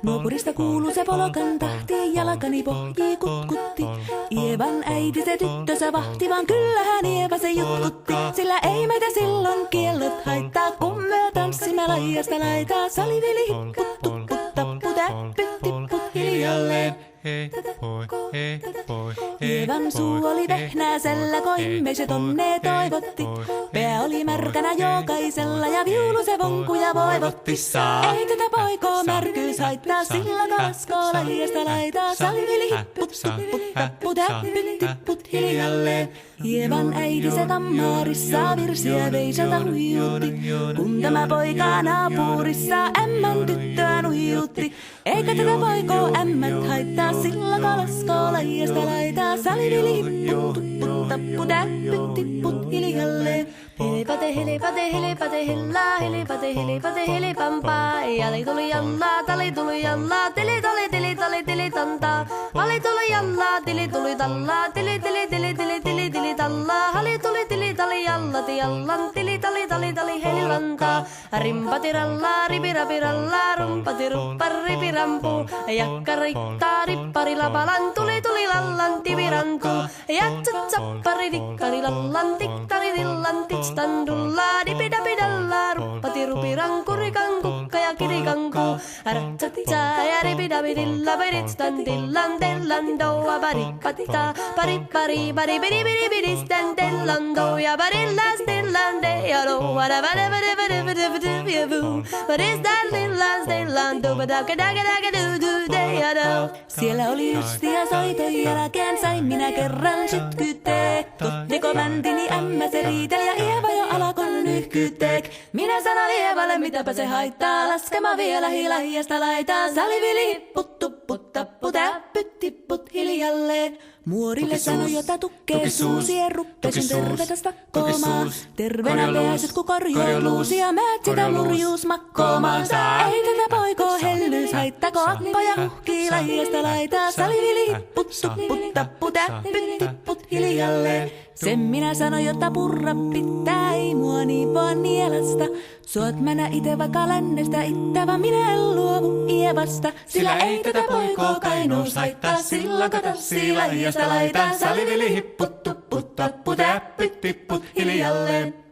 Nuopurista kuuluu se polokan tahti, jalkani pohjii kutkutti. Ievan äiti se tyttönsä vahti, vaan kyllähän Ieva se jutkutti. Sillä ei meitä silloin kiellot haittaa, kun me tanssimme laijasta laitaa. Salivili hipput, tupput, tapput, äppyt, tipput hiljalleen. Hei poi. Ievan suu oli vehnäisellä, koimme se tonne toivotti. Pää oli märkänä jokaisella ja viulu se vonkuja voivotti. Ei tätä poikoo märkyys haittaa, sillä kalaskoo laijasta laitaa. Salivili hipput, tupput, tapput, äppyt, tipput hiljalleen. Ievan äiti se kammarissa virsiä veiseltä huijutti. Kun tämä poika naapurissa ämmän tyttöä nuijutti. Eikä tätä poikoo ämmät haittaa, sillä kalaskoo laijasta laitaa. Salivili hipput, tupput, tapput, äppyt, tipput hiljalleen. Helipate, helipate, helipate, hellaa, helipate, helipate, helipampaa. Ali tuli jallaa, tali tuli jallaa, tili tali, tili tali, tili tantaa. Ali tuli jallaa, tili tuli tallaa, tili tili tili tili tili tili tallaa. Ali tuli tili tali jallati jallan, tili tali tali tali helilantaa. Rimpati rallaa, ripirapi rallaa, rumpati ruppar ripirampu. Jakka riittaa, rippari lapalan, tuli tuli lallan tivirantu. Jatsat sappari tikkari lallan, tikkari dillan, tikstandullaa, dipidapidallaa, ruppati rupiranku, rikankukka ja kirikanku. Ratsatsaa ja ripidapidilla, piritstan dillan, tellan doa, paripatita, paripari, paripidipidipidistan, tellan doa, parillas, tellan dealo, siellä oli justia soiton jälkeen, sain minä kerran sytkyteek. Tuttiko mäntini ämmä se riiteli ja Ieva jo alakon nyhkyteek. Minä sanon Ievalle mitäpä se haittaa, laskema vielä hilahiasta laitaa. Salivili hipput, tupput, tapput, äppyt, tipput hiljalleen. Muorille sanoi jota tukkee suusien ruppesin tervetä stakkoomaan. Terveenä pääset ku korjouluusi ja määt sitä murjuus makkoomaan. Ei tätä poikoo hellyys haittako akkoja huhkii laijasta laitaa. Salivili hipput, tupput, tapput, äppyt, tipput hiljalleen. Sen minä sanoin, jotta purra pitää, ei mua niin vaan nielasta. Suot mänä ite vaikka lännestä ittä, vaan minä en luovu Ievasta. Sillä ei tätä poikoo kainous haittaa, silloin katassii laijasta laitaa. Salivili hipput, tupput, tapput, äppyt, tipput hiljalleen.